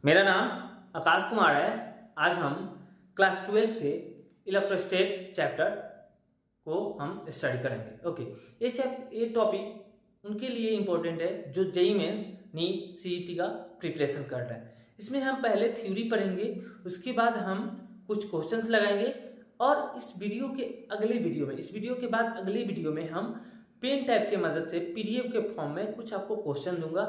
मेरा नाम आकाश कुमार है। आज हम क्लास 12 के इलेक्ट्रोस्टैट चैप्टर को हम स्टडी करेंगे। ओके, ये टॉपिक उनके लिए इम्पोर्टेंट है जो जेईई मेंस नीट सीईटी का प्रिपरेशन कर रहे हैं। इसमें हम पहले थ्योरी पढ़ेंगे, उसके बाद हम कुछ क्वेश्चंस लगाएंगे और इस वीडियो के बाद अगले वीडियो में हम पेन टाइप के मदद से पीडीएफ के फॉर्म में कुछ आपको क्वेश्चन दूंगा,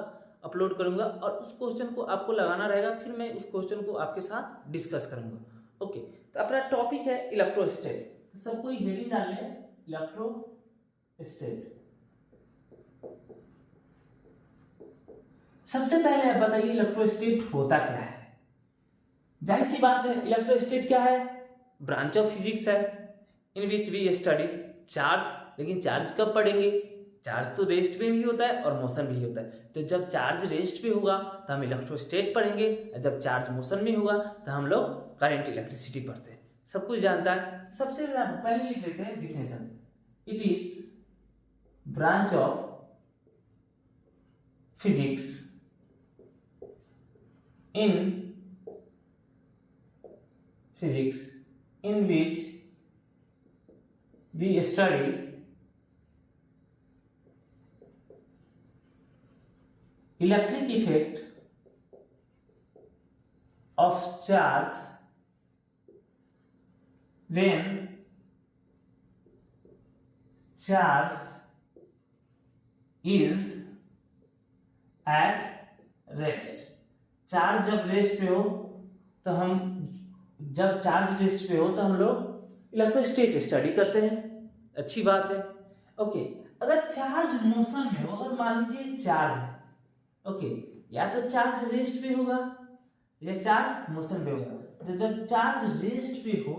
अपलोड करूंगा और उस क्वेश्चन को आपको लगाना रहेगा। फिर मैं उस क्वेश्चन को आपके साथ डिस्कस करूंगा। ओके, तो अपना टॉपिक है इलेक्ट्रोस्टैट। सबको हेडिंग डालना है इलेक्ट्रोस्टैट। सबसे पहले आप बताइए इलेक्ट्रोस्टैट होता क्या है। जाहिर सी बात है, इलेक्ट्रोस्टैट क्या है? ब्रांच ऑफ फिजिक्स है इन विच वी स्टडी चार्ज। लेकिन चार्ज कब पढ़ेंगे? चार्ज तो रेस्ट में भी होता है और मोशन भी होता है। तो जब चार्ज रेस्ट पे होगा तो हम इलेक्ट्रोस्टैट पढ़ेंगे, और जब चार्ज मोशन में होगा तो हम लोग करंट इलेक्ट्रिसिटी पढ़ते हैं। सब कुछ जानता है। सबसे पहले लिख लेते हैं definition. It is branch of physics in which we study electric effect of charge when charge is at rest। Charge जब रेस्ट पे हो तो हम लोग इलेक्ट्रोस्टैट स्टडी करते हैं। अच्छी बात है। ओके, अगर चार्ज मोशन में हो, अगर मान लीजिए चार्ज है, ओके, या तो चार्ज रेस्ट पे होगा या चार्ज मोशन पे होगा। तो जब चार्ज रेस्ट पे हो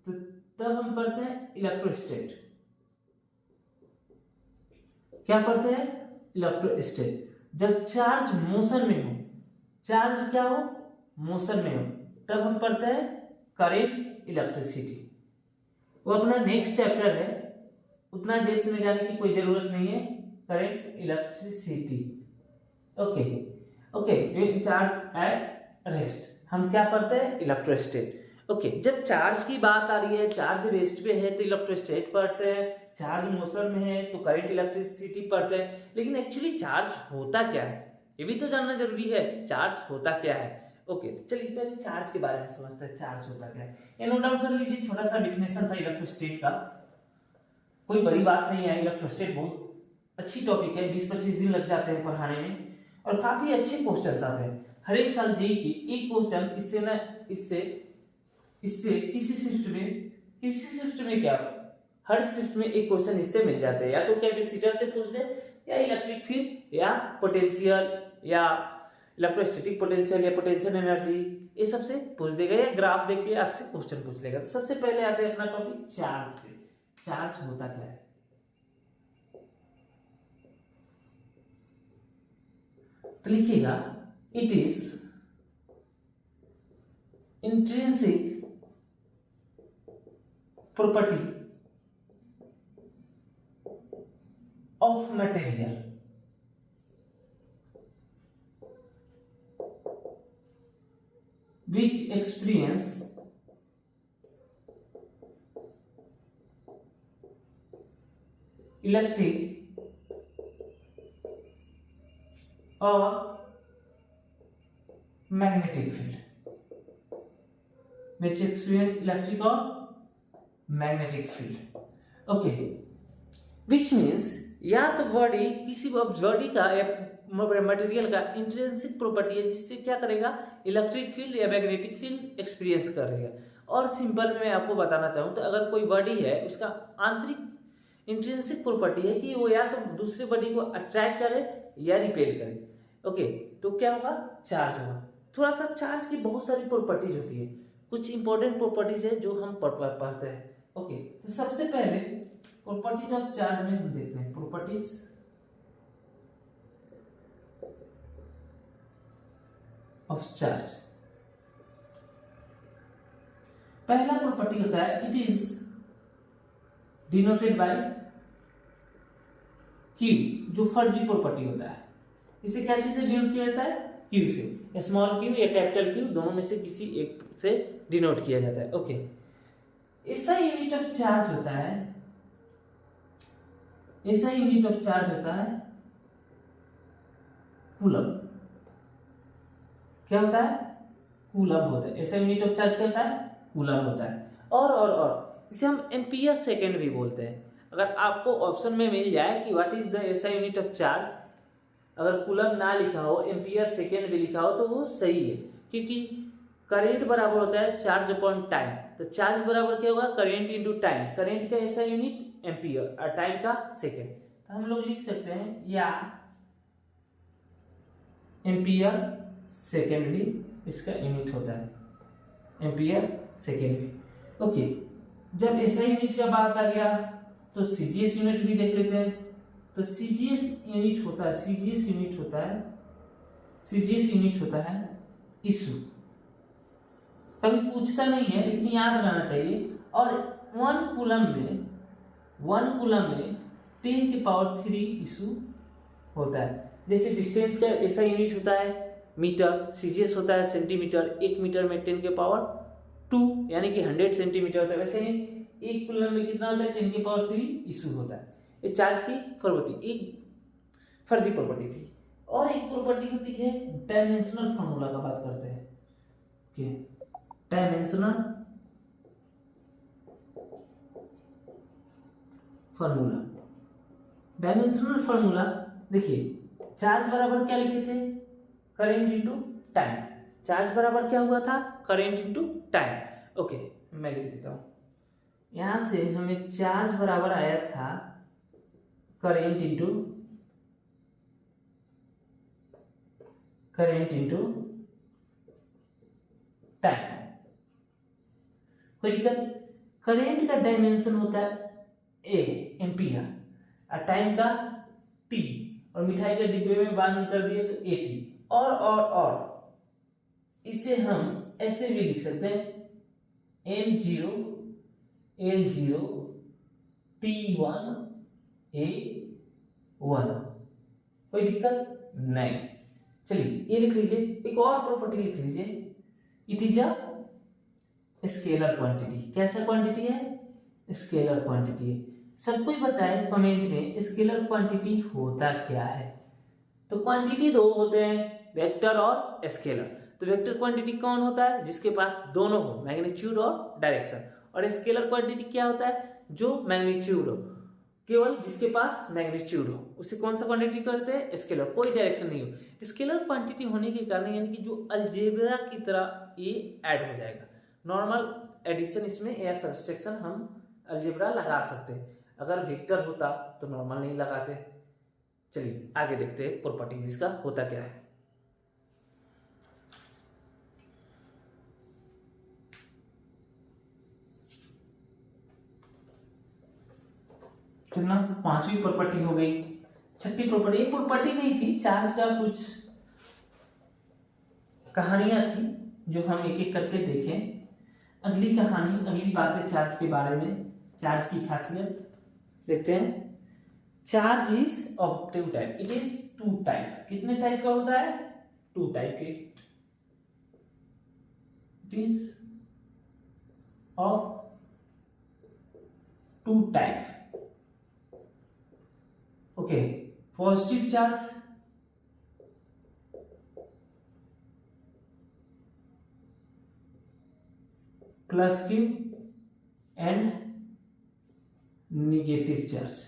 तो तब हम पढ़ते हैं इलेक्ट्रोस्टैट। क्या पढ़ते हैं? इलेक्ट्रोस्टैट। जब चार्ज मोशन में हो, चार्ज क्या हो? मोशन में हो, तब हम पढ़ते हैं करंट इलेक्ट्रिसिटी। वो अपना नेक्स्ट चैप्टर है, उतना डेप्थ में जाने की कोई जरूरत नहीं है। Current electricity. Okay, charge at rest हम क्या पढ़ते हैं? इलेक्ट्रोस्टैट। ओके, जब चार्ज की बात आ रही है, चार्ज रेस्ट पे है तो इलेक्ट्रोस्टैट पढ़ते हैं, चार्ज मोशन में है तो करंट इलेक्ट्रिसिटी पढ़ते हैं। लेकिन एक्चुअली चार्ज होता क्या है ये भी तो जानना जरूरी है। चार्ज होता क्या है? ओके, तो चलिए पहले चार्ज के बारे में समझते हैं। चार्ज होता क्या है ये नोट डाउन कर लीजिए। छोटा सा डिफिनेशन था इलेक्ट्रोस्टैट का, कोई बड़ी बात नहीं है। इलेक्ट्रोस्टैट बहुत अच्छी टॉपिक है, 20-25 दिन लग जाते हैं पढ़ाने में और काफी अच्छे क्वेश्चन आते हैं। हर एक साल जेईई की एक क्वेश्चन इससे किसी शिफ्ट में क्या, हर शिफ्ट में एक क्वेश्चन इससे मिल जाते हैं। या तो कैपेसिटर से पूछ ले, या इलेक्ट्रिक फील्ड, या पोटेंशियल, या इलेक्ट्रोस्टैटिक पोटेंशियल, या पोटेंशियल एनर्जी, ये सबसे पूछ देगा, या ग्राफ देख के आपसे क्वेश्चन पूछ लेगा। तो सबसे पहले आते हैं अपना टॉपिक चार्ज पे। चार्ज होता क्या है? तो लिखिएगा, it is intrinsic property of material which experience electric or magnetic field, okay, which means या तो बॉडी, किसी बॉडी का या मटेरियल का इंट्रिंसिक प्रॉपर्टी है जिससे क्या करेगा? इलेक्ट्रिक फील्ड या मैग्नेटिक फील्ड एक्सपीरियंस करेगा। और सिंपल में मैं आपको बताना चाहूँ तो अगर कोई बॉडी है, उसका आंतरिक इंट्रिंसिक प्रॉपर्टी है कि वो या तो दूसरे बॉडी को अट्रैक्ट करे या रिपेल करे। ओके, तो क्या होगा? चार्ज होगा। थोड़ा सा चार्ज की बहुत सारी प्रॉपर्टीज होती है, कुछ इंपॉर्टेंट प्रॉपर्टीज है जो हम पढ़ते हैं। ओके, तो सबसे पहले प्रॉपर्टीज ऑफ चार्ज में हम देखते हैं प्रॉपर्टीज ऑफ चार्ज। पहला प्रॉपर्टी होता है, it is denoted by Q, जो फर्जी प्रॉपर्टी होता है। इसे क्या चीज से डिनोट किया जाता है? क्यू से, स्मॉल क्यू या कैपिटल क्यू दोनों में से किसी एक से डिनोट किया जाता है। ओके, ऐसा यूनिट ऑफ चार्ज होता है, ऐसा यूनिट ऑफ चार्ज होता है कूलम। क्या होता है? कूलम होता है। ऐसा यूनिट ऑफ चार्ज क्या होता है? कूलम होता है। और इसे हम एम्पियर सेकेंड भी बोलते हैं। अगर आपको ऑप्शन में मिल जाए कि व्हाट इज द ऐसा यूनिट ऑफ चार्ज, अगर कूलम ना लिखा हो, एम्पियर सेकेंड भी लिखा हो तो वो सही है, क्योंकि करंट बराबर होता है चार्ज अपॉन टाइम। तो चार्ज बराबर क्या होगा? Current into time. करंट का ऐसा यूनिट एम्पियर और टाइम का सेकेंड। तो हम लोग लिख सकते हैं या एम्पियर सेकेंड भी इसका यूनिट होता है, एम्पियर सेकेंड भी। ओके, जब ऐसा यूनिट का बात आ गया तो सीजीएस यूनिट भी देख लेते हैं। तो सीजीएस यूनिट होता है, सीजीएस यूनिट होता है, सीजीएस यूनिट होता है इशू। कभी पूछता नहीं है लेकिन याद रहना चाहिए। और 1 कूलम में 10 की पावर 3 इशू होता है। जैसे डिस्टेंस का ऐसा यूनिट होता है मीटर, सीजीएस होता है सेंटीमीटर। 1 मीटर में 10 की पावर 2 यानी कि 100 सेंटीमीटर होता है। वैसे ही 1 कूलम में कितना होता है? 10 की पावर 3 इशू होता है। ये चार्ज की प्रॉपर्टी, एक फर्जी प्रॉपर्टी थी। और एक प्रॉपर्टी होती है डायमेंशनल फार्मूला का बात करते हैं। Okay, dimensional formula. Dimensional formula देखिए, चार्ज बराबर क्या लिखे थे? Current into time. चार्ज बराबर क्या हुआ था? Current into time. ओके, मैं लिख देता हूं। यहां से हमें चार्ज बराबर आया था करंट इनटू टाइम। कोई दिक्कत? करंट का डायमेंशन होता है ए, एम्पियर, और टाइम का टी, और मिठाई के डिब्बे में बांध कर दिए तो एटी। और इसे हम ऐसे भी लिख सकते हैं M0 L0 T1 A1। कोई दिक्कत नहीं। चलिए ये लिख लीजिए। एक और प्रॉपर्टी लिख लीजिए, it is a scalar quantity. कैसा क्वांटिटी है? स्केलर क्वांटिटी है। सबको ही बताए कमेंट में स्केलर क्वांटिटी होता क्या है। तो क्वांटिटी दो होते हैं, वेक्टर और स्केलर। तो वेक्टर क्वांटिटी कौन होता है? जिसके पास दोनों हो, मैग्नीट्यूड और डायरेक्शन। और स्केलर क्वांटिटी क्या होता है? जो मैग्नीट्यूड हो, केवल जिसके पास मैग्नीट्यूड हो उसे कौन सा क्वांटिटी करते हैं? स्केलर। कोई डायरेक्शन नहीं हो। स्केलर क्वांटिटी होने के कारण यानी कि जो अलजेब्रा की तरह ये ऐड हो जाएगा। नॉर्मल एडिशन इसमें या सब्सट्रैक्शन हम अलजेब्रा लगा सकते हैं। अगर वेक्टर होता तो नॉर्मल नहीं लगाते। चलिए आगे देखते हैं प्रॉपर्टीज इसका होता क्या है। कितना? 5वीं प्रॉपर्टी हो गई। 6ठी प्रॉपर्टी, एक प्रॉपर्टी नहीं थी, चार्ज का कुछ कहानियां थी जो हम एक एक करके देखें। अगली कहानी, अगली बातें चार्ज के बारे में, चार्ज की खासियत देखते हैं। Charge is of two type, it is two type. कितने टाइप का होता है? 2 टाइप के। It is of 2 type. Okay, positive charge plus Q and negative charge.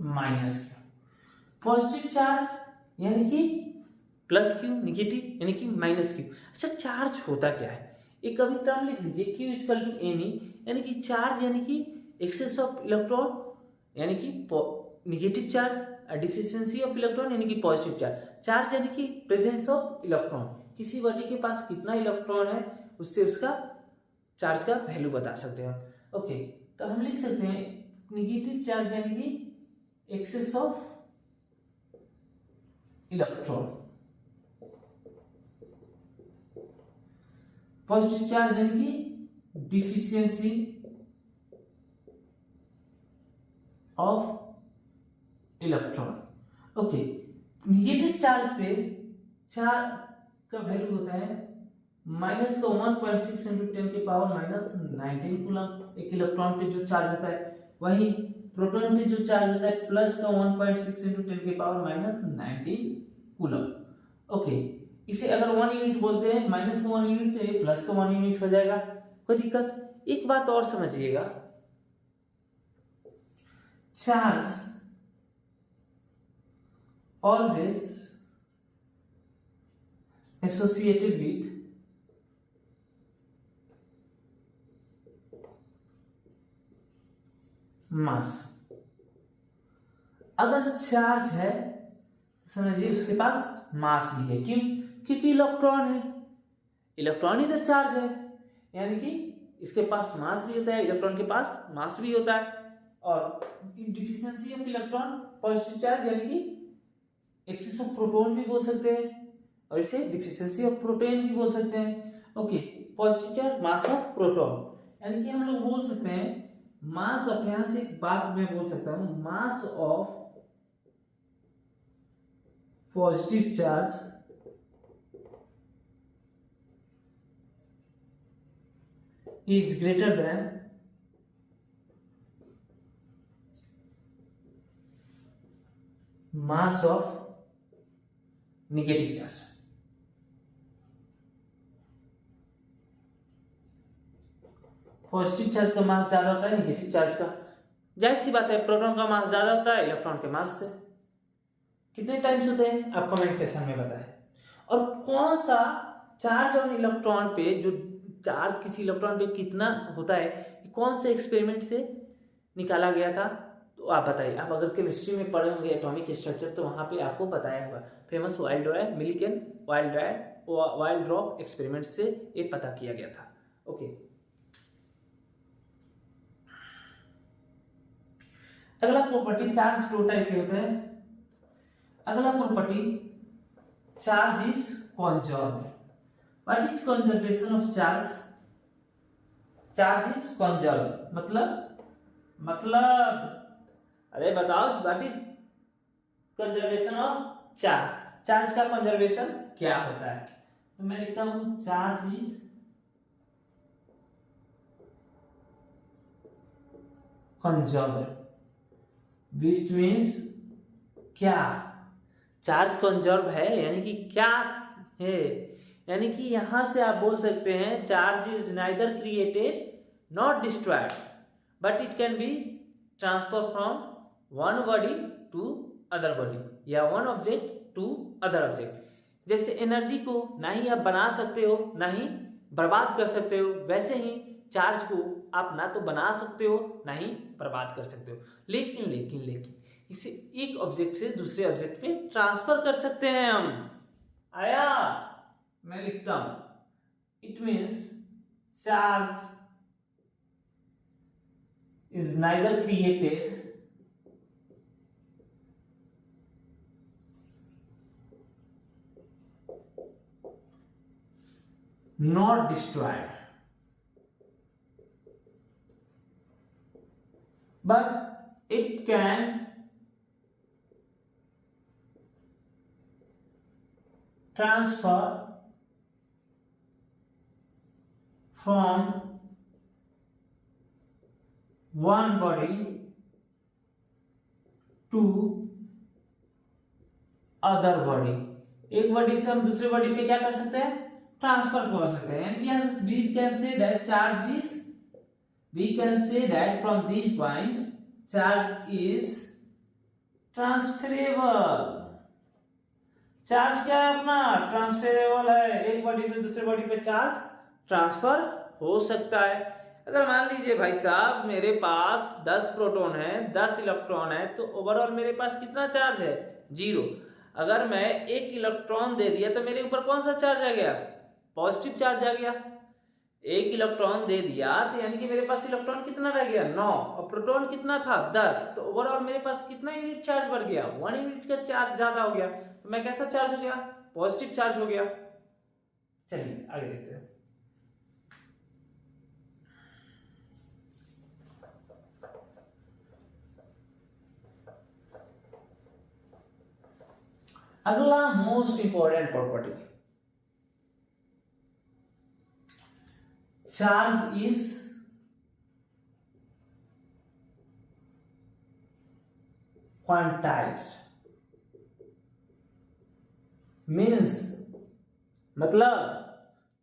Minus Q. Positive charge यानी कि प्लस क्यू, नेगेटिव यानी कि माइनस क्यू। अच्छा, चार्ज होता क्या है? एक अभी टर्म लिख लीजिए, Q इक्वल टू एनी, यानी कि चार्ज यानी कि एक्सेस ऑफ इलेक्ट्रॉन यानी कि negative charge, deficiency of electron यानी कि पॉजिटिव चार्ज। चार्ज यानी कि प्रेजेंस ऑफ इलेक्ट्रॉन। किसी बॉडी के पास कितना इलेक्ट्रॉन है उससे उसका चार्ज का वैल्यू बता सकते हैं। ओके, तो हम लिख सकते हैं नेगेटिव चार्ज यानी कि excess of electron, positive charge यानी कि deficiency of electron. Okay, negative charge पे चार्ज का वैल्यू होता है माइनस का 1.6 इंटू 10 की पावर माइनस 19 कूलम एक इलेक्ट्रॉन पे जो चार्ज होता है। वही प्रोटॉन पे जो चार्ज होता है प्लस का 1.6 इंटू 10 की पावर माइनस 19 कूलम। ओके, इसे अगर 1 यूनिट बोलते हैं, माइनस का 1 यूनिट तो ये प्लस का 1 यूनिट हो जाएगा, कोई दिक्कत। एक बात और समझिएगा, चार्ज always associated with मास। अगर चार्ज है समझिए उसके पास मास भी है। क्यों? क्योंकि इलेक्ट्रॉन है, इलेक्ट्रॉन ही तो चार्ज है, यानी कि इसके पास मास भी होता है, इलेक्ट्रॉन के पास मास भी होता है। और deficiency of electron positive charge यानी कि एक्सेस ऑफ प्रोटॉन भी बोल सकते हैं, और इसे डिफिशियंसी ऑफ प्रोटॉन भी बोल सकते हैं। Okay, positive charge mass of proton, यानी कि हम लोग बोल सकते हैं मास ऑफ, यहां से एक बात मैं बोल सकता हूं, mass of positive charge is greater than mass of negative charge। Positive charge का मास ज्यादा होता है नेगेटिव चार्ज का, जाहिर सी बात है प्रोटॉन का मास ज्यादा होता है इलेक्ट्रॉन के मास से। कितने टाइम्स होते हैं आप कमेंट सेक्शन में बताएं। और कौन सा चार्ज ऑन इलेक्ट्रॉन पे, जो चार्ज किसी इलेक्ट्रॉन पे कितना होता है, कौन से एक्सपेरिमेंट से निकाला गया था, तो आप बताइए। आप अगर केमिस्ट्री में पढ़े होंगे एटॉमिक स्ट्रक्चर तो वहां पे आपको बताया होगा। Famous Millikan wild drop experiment से ये पता किया गया था। ओके, अगला प्रॉपर्टी, चार्ज दो टाइप के होते हैं। अगला property, charge is conserved. What is conservation of charge? Charge is conserved मतलब अरे बताओ, what is conservation of charge? Charge का कंजर्वेशन क्या होता है? तो मैं लिखता हूं charge is conserved, which means क्या? चार्ज कंजर्व है यानी कि क्या है, यानी कि यहां से आप बोल सकते हैं charge is neither created not destroyed but it can be transfer from one body to other body या one object to other object. जैसे एनर्जी को ना ही आप बना सकते हो ना ही बर्बाद कर सकते हो, वैसे ही चार्ज को आप ना तो बना सकते हो ना ही बर्बाद कर सकते हो, लेकिन इसे एक ऑब्जेक्ट से दूसरे ऑब्जेक्ट में ट्रांसफर कर सकते हैं हम। आया? मैं लिखता हूं, it means charge is neither created not destroyed but it can transfer from one body to other body। एक बॉडी से हम दूसरे बॉडी पे क्या कर सकते हैं? ट्रांसफर कर सकते हैं। यानी कि we can say that charge is, we can say that from this point charge is transferable। Charge क्या है अपना? ट्रांसफरेबल है, एक बॉडी से दूसरे बॉडी पे चार्ज ट्रांसफर हो सकता है। अगर मान लीजिए भाई साहब मेरे पास 10 प्रोटॉन है 10 इलेक्ट्रॉन है, तो ओवरऑल मेरे पास कितना चार्ज है? 0। अगर मैं एक इलेक्ट्रॉन दे दिया तो मेरे ऊपर कौन सा चार्ज आ गया? पॉजिटिव चार्ज आ गया। एक इलेक्ट्रॉन दे दिया तो यानी कि मेरे पास इलेक्ट्रॉन कितना रह गया? 9, और प्रोटॉन कितना था? 10। तो ओवरऑल मेरे पास कितना यूनिट चार्ज बढ़ गया? 1 यूनिट का चार्ज ज्यादा हो गया। तो मैं कैसा चार्ज हो गया? पॉजिटिव चार्ज हो गया। चलिए आगे देखते हैं। अगला most important property, charge is quantized, means मतलब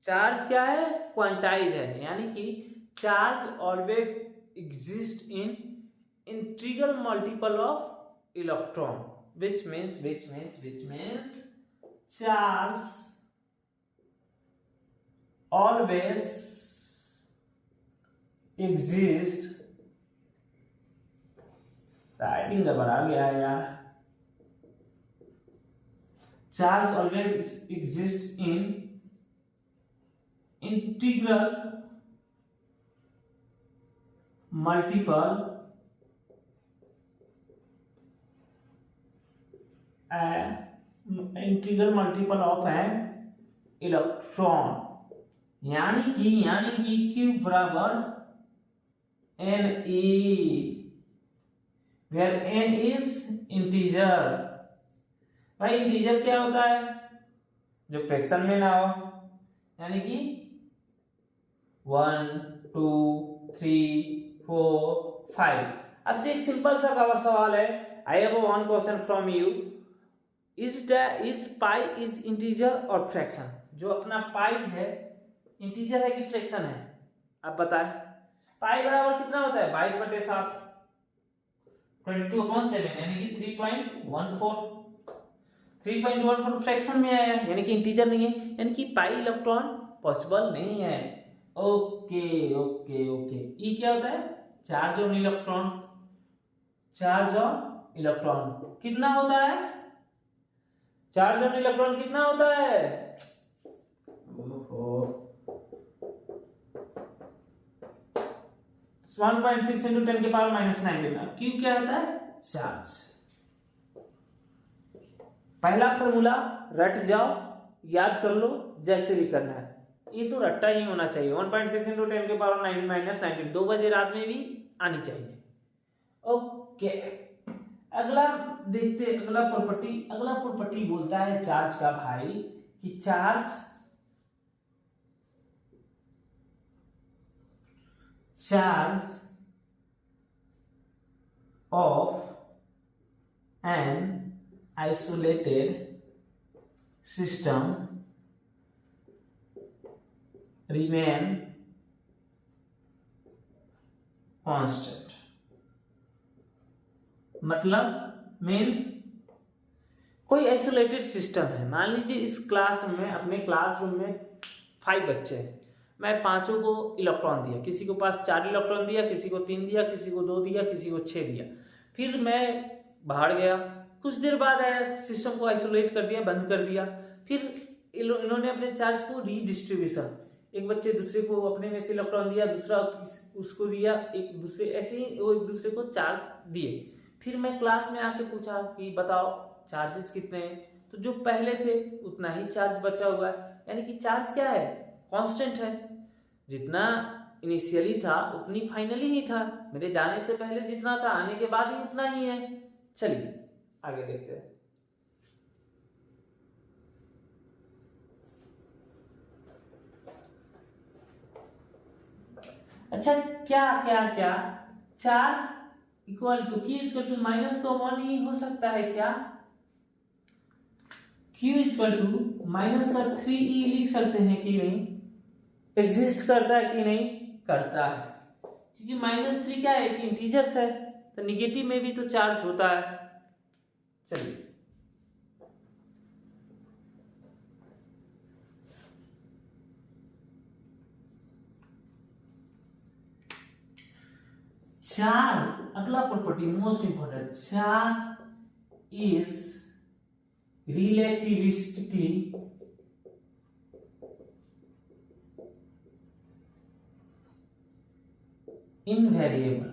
चार्ज क्या है, क्वांटाइज है, यानी कि charge always exist in integral multiple of electron, which means charge always exist, writing गड़बड़ा गया है यार, charge always exist in integral multiple of n electron, यानी कि Q बराबर n e, where n is integer. भाई इंटीजर क्या होता है, जो फ्रैक्शन में ना हो, यानी कि 1 2 3 4 5। अब से एक सिंपल सा सवाल है, I have one question from you, is pi is integer और फ्रैक्शन, जो अपना पाई है इंटीजर है कि फ्रैक्शन है, आप बताएं। पाई बराबर कितना होता है, 22/7, 22/7, यानी कि 3.14, 3.14 फ्रैक्शन में आया, यानी कि इंटीजर नहीं है, यानी कि पाई इलेक्ट्रॉन पॉसिबल नहीं है। ओके ओके ओके, ई क्या होता है, charge on electron, charge on electron कितना होता है, चार्ज ऑन इलेक्ट्रॉन कितना होता है, ओहो 1.6 × 10⁻⁻⁹। क्यू क्या होता है, चार्ज। पहला फॉर्मूला रट जाओ, याद कर लो, जैसे भी करना है, ये तो रट्टा ही होना चाहिए। 1.6 × 10⁻⁻⁹ 2 बजे रात में भी आनी चाहिए। ओके, अगला देखते, अगला प्रॉपर्टी बोलता है चार्ज का भाई, कि charge of an isolated system remain constant, मतलब मीन्स कोई आइसोलेटेड सिस्टम है, मान लीजिए इस क्लास में, अपने क्लासरूम में 5 बच्चे हैं, मैं 5 को इलेक्ट्रॉन दिया, किसी को पास 4 इलेक्ट्रॉन दिया, किसी को 3 दिया, किसी को 2 दिया, किसी को 6 दिया, फिर मैं बाहर गया, कुछ देर बाद आया, सिस्टम को आइसोलेट कर दिया, बंद कर दिया, फिर इन्होंने अपने चार्ज को रीडिस्ट्रीब्यूशन, एक बच्चे दूसरे को अपने में से इलेक्ट्रॉन दिया, दूसरा उसको दिया, एक दूसरे, ऐसे ही वो एक दूसरे को चार्ज दिए। फिर मैं क्लास में आके पूछा कि बताओ चार्जेस कितने हैं, तो जो पहले थे उतना ही चार्ज बचा हुआ है, यानी कि चार्ज क्या है, कांस्टेंट है, जितना इनिशियली था उतनी फाइनली ही था, मेरे जाने से पहले जितना था आने के बाद ही उतना ही है। चलिए आगे देखते हैं। अच्छा, क्या charge equal to Q equal to -1 ही हो सकता है क्या, Q इक्वल टू -3e लिख सकते हैं कि नहीं, एग्जिस्ट करता है कि नहीं करता है, क्योंकि -3 क्या है कि इंटीजर्स है, तो निगेटिव में भी तो चार्ज होता है। चलिए चार्ज, अगला property most important, charge is relativistically invariant,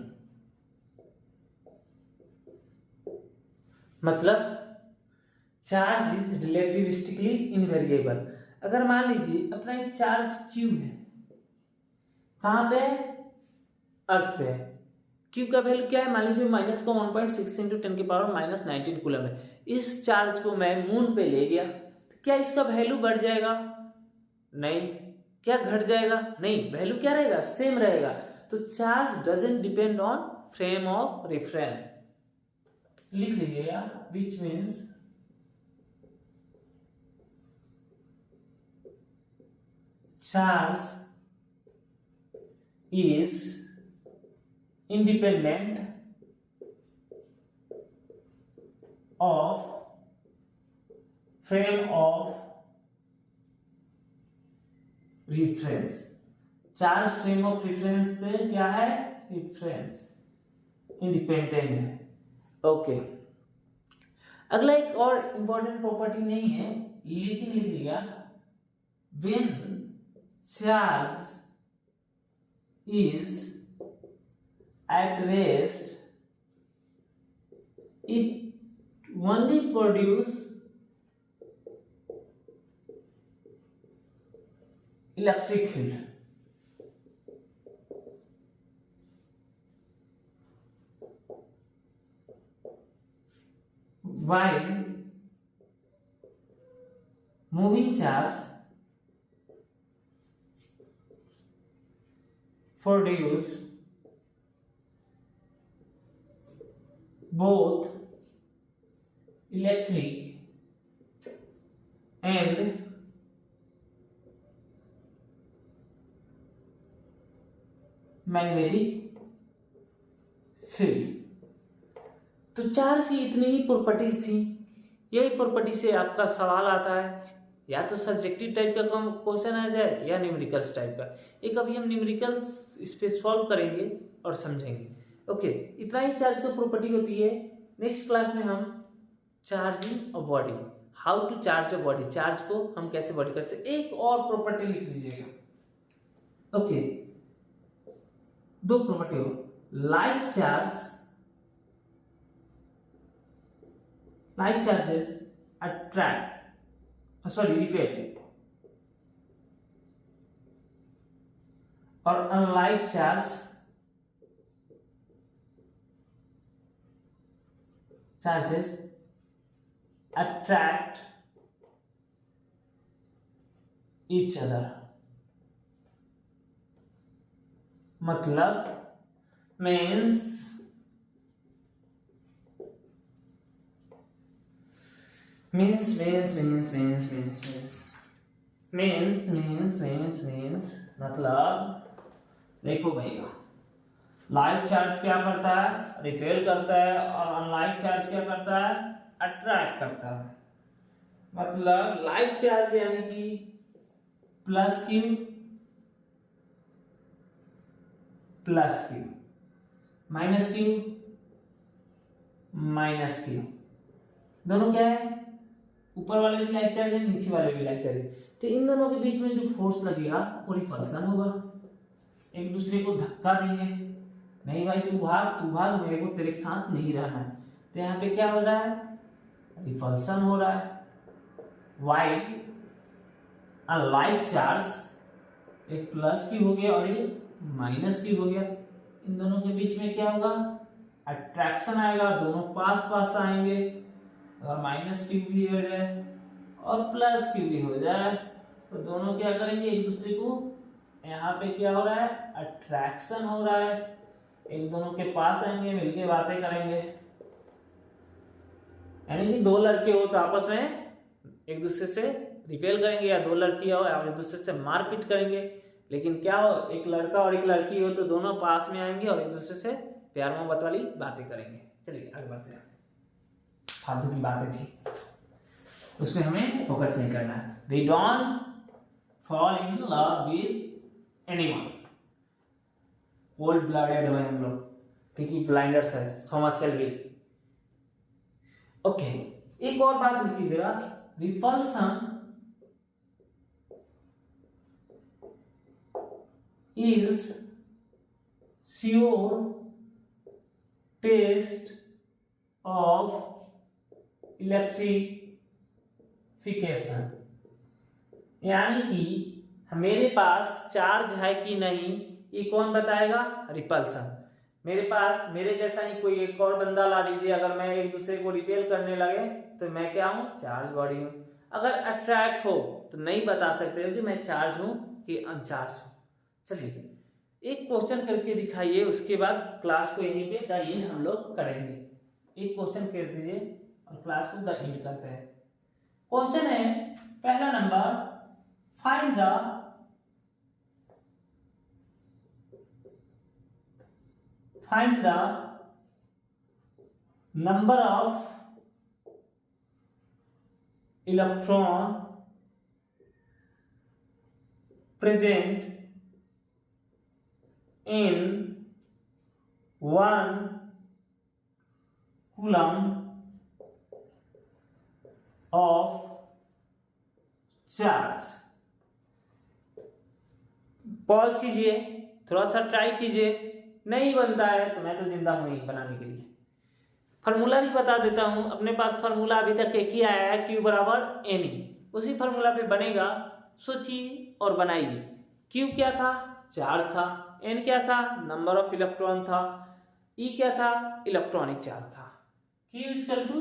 मतलब चार्ज इज रिलेटिविस्टिकली इनवेरिएबल। अगर मान लीजिए अपना एक चार्ज Q है, कहां पे, अर्थ पे, क्यू का वैल्यू क्या है, मान लीजिए माइनस का 1.6 इंटू 10 की पावर माइनस 19 कूलम है। इस चार्ज को मैं मून पे ले गया तो क्या इसका वैल्यू बढ़ जाएगा? नहीं। क्या घट जाएगा? नहीं, वैल्यू क्या रहेगा, सेम रहेगा। तो charge doesn't depend on frame of reference, लिख लीजिएगा, which means charge is independent of frame of reference। Charge frame of reference से क्या है, रेफरेंस इंडिपेंडेंट है। ओके, अगला एक और इंपॉर्टेंट प्रॉपर्टी नहीं है लेकिन लिख लिया, when charge is at rest it only produce electric field, while moving charge produce both electric and magnetic field. तो चार्ज की इतनी ही प्रॉपर्टीज थी। यही प्रॉपर्टी से आपका सवाल आता है, या तो सब्जेक्टिव टाइप का क्वेश्चन आ जाए या न्यूमेरिकल्स टाइप का। एक अभी हम न्यूमेरिकल्स इस पे सॉल्व करेंगे और समझेंगे। ओके, इतना ही चार्ज का प्रॉपर्टी होती है। नेक्स्ट क्लास में हम charging a body, how to charge a body, charge को हम कैसे बॉडी कर सकते, एक और प्रॉपर्टी लिख लीजिएगा। ओके, दो प्रॉपर्टी हो, लाइक चार्जेस अट्रैक्ट रिपेल, और unlike charges attract each other. मतलब means मतलब देखो भैया, लाइक चार्ज क्या करता है, रिपेल करता है, और अनलाइक चार्ज क्या करता है, अट्रैक्ट करता है। मतलब लाइक चार्ज यानी कि प्लस क्यू, माइनस क्यू, दोनों क्या है, ऊपर वाले भी लाइक चार्ज है, नीचे वाले भी लाइक चार्ज है। तो इन दोनों के बीच में जो फोर्स लगेगा वो रिपल्सन होगा, एक दूसरे को धक्का देंगे। नहीं भाई तू भाग, मेरे को तेरे साथ नहीं रहना है। तो यहाँ पे क्या हो रहा है, रिपल्सन हो रहा है। वाइल अनलाइक चार्ज, एक प्लस क्यू हो गया और एक माइनस क्यू हो गया, इन दोनों के बीच में क्या होगा, अट्रैक्शन आएगा, दोनों पास आएंगे। अगर माइनस क्यू भी हो जाए और प्लस क्यू भी हो जाए तो दोनों क्या करेंगे, एक दूसरे को, यहाँ पे क्या हो रहा है, अट्रैक्शन हो रहा है, एक दोनों के पास आएंगे, मिलके बातें करेंगे। यानी कि दो लड़के हो तो आपस में एक दूसरे से रिपेल करेंगे, या दो लड़कियां हो एक दूसरे से मारपीट करेंगे। लेकिन क्या हो, एक लड़का और एक लड़की हो तो दोनों पास में आएंगे और एक दूसरे से प्यार मोहब्बत वाली बातें करेंगे। चलिए आगे बढ़ते हैं, फालतू की बातें थी उसमें हमें फोकस नहीं करना है। We don't fall in love with anyone, cold blooded हुए हम लोग, क्योंकि ब्लाइंडर्स है, थॉमस शेल्बी। ओके, एक और बात लिखी जरा, repulsion is sure test of electrification। यानी कि मेरे पास चार्ज है कि नहीं, ये कौन बताएगा, रिपल्सन। मेरे पास मेरे जैसा ही कोई एक और बंदा ला दीजिए, अगर मैं एक दूसरे को रिपेल करने लगे तो मैं क्या हूँ, चार्ज बॉडी हूँ। अगर अट्रैक्ट हो तो नहीं बता सकते हो कि मैं चार्ज हूँ कि अनचार्ज हूँ। चलिए एक क्वेश्चन करके दिखाइए, उसके बाद क्लास को यहीं पे द एंड हम लोग करेंगे। एक क्वेश्चन कर दीजिए और क्लास को द एंड करते हैं। क्वेश्चन है पहला number, find the number of electron present in 1 coulomb of charge. Pause कीजिए, थोड़ा सा ट्राई कीजिए, नहीं बनता है तो मैं तो जिंदा हूं ही बनाने के लिए। फार्मूला भी बता देता हूं, अपने पास फार्मूला अभी तक एक ही आया है, Q बराबर एन, उसी फार्मूला पे बनेगा। सोचिए और बनाइए। Q क्या था, चार्ज था। N क्या था, नंबर ऑफ इलेक्ट्रॉन था। E क्या था, इलेक्ट्रॉनिक चार्ज था। Q equal to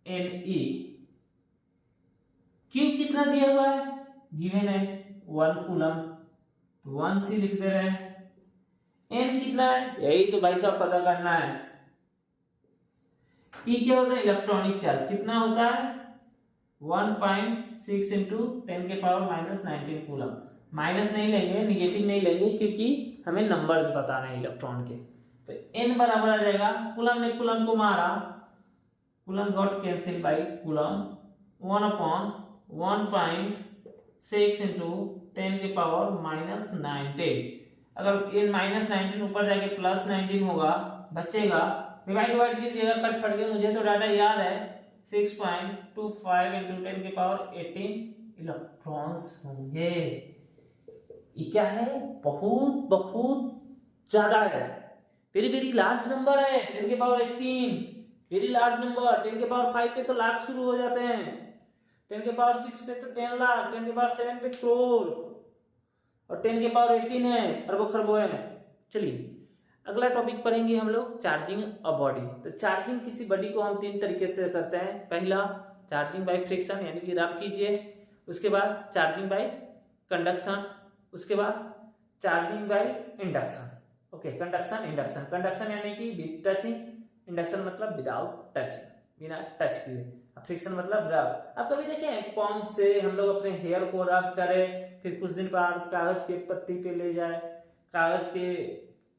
Ne। Q कितना दिया हुआ है, गिवन है 1 कूलम, तो 1 C लिख दे रहे हैं। N कितना है, यही तो भाई साहब पता करना है। E क्या होता है, इलेक्ट्रॉनिक चार्ज कितना होता है, 1.6 इंटू 10 के पावर -19 कूलम। माइनस नहीं लेंगे, निगेटिव नहीं लेंगे, क्योंकि हमें नंबर्स बताना है इलेक्ट्रॉन के। तो n बराबर आ जाएगा, कूलम ने कूलम को मारा, coulomb got cancel bye coulomb, 1/1.6 into 10 के पावर -19। अगर n -19 ऊपर जाके +19 होगा, बचेगा, डिवाइड कीजिएगा, कट फट के, मुझे तो डाटा याद है, 6.25 इंटू 10 के पावर 18 इलेक्ट्रॉन्स होंगे। ये क्या है, बहुत बहुत ज्यादा है, वेरी वेरी लार्ज नंबर है। 10 के पावर 18 वेरी लार्ज नंबर। 10 के पावर 5 पे तो लाख शुरू हो जाते हैं, 10 के पावर 6 पे तो 10 लाख, 10 के पावर 7 पे करोड़, और 10 के पावर 18 है, अरबों खरबों है। चलिए अगला टॉपिक पढ़ेंगे हम लोग, चार्जिंग अ बॉडी। तो चार्जिंग किसी बॉडी को हम 3 तरीके से करते हैं। पहला चार्जिंग बाय फ्रिक्शन, यानी कि रब कीजिए। उसके बाद चार्जिंग बाय कंडक्शन। उसके बाद charging by induction. Okay, conduction induction. Conduction यानी कि विद टचिंग, इंडक्शन मतलब विदाउट टचिंग, बिना टच किए। फ्रिक्शन मतलब रब। आप कभी देखें कॉम्ब से हम लोग अपने हेयर को रब करें, फिर कुछ दिन बाद कागज के पत्ती पे ले जाए, कागज के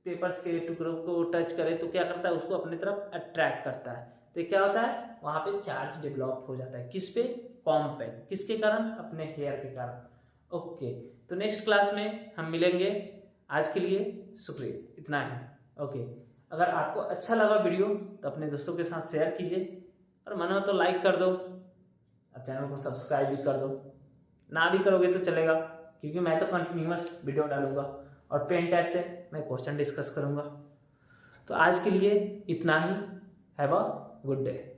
पेपर्स के टुकड़ों को टच करे, तो क्या करता है, उसको अपनी तरफ अट्रैक्ट करता है। तो क्या होता है, वहां पे चार्ज डेवलप हो जाता है। किस पे, कॉम्ब पे। किसके कारण, अपने हेयर के कारण। ओके, तो नेक्स्ट क्लास में हम मिलेंगे। आज के लिए शुक्रिया, इतना है। ओके, अगर आपको अच्छा लगा वीडियो तो अपने दोस्तों के साथ शेयर कीजिए, और मन हो तो लाइक कर दो, और चैनल को सब्सक्राइब भी कर दो। ना भी करोगे तो चलेगा, क्योंकि मैं तो कंटिन्यूअस वीडियो डालूंगा, और पेन टैब से मैं क्वेश्चन डिस्कस करूंगा। तो आज के लिए इतना ही। Have a good day.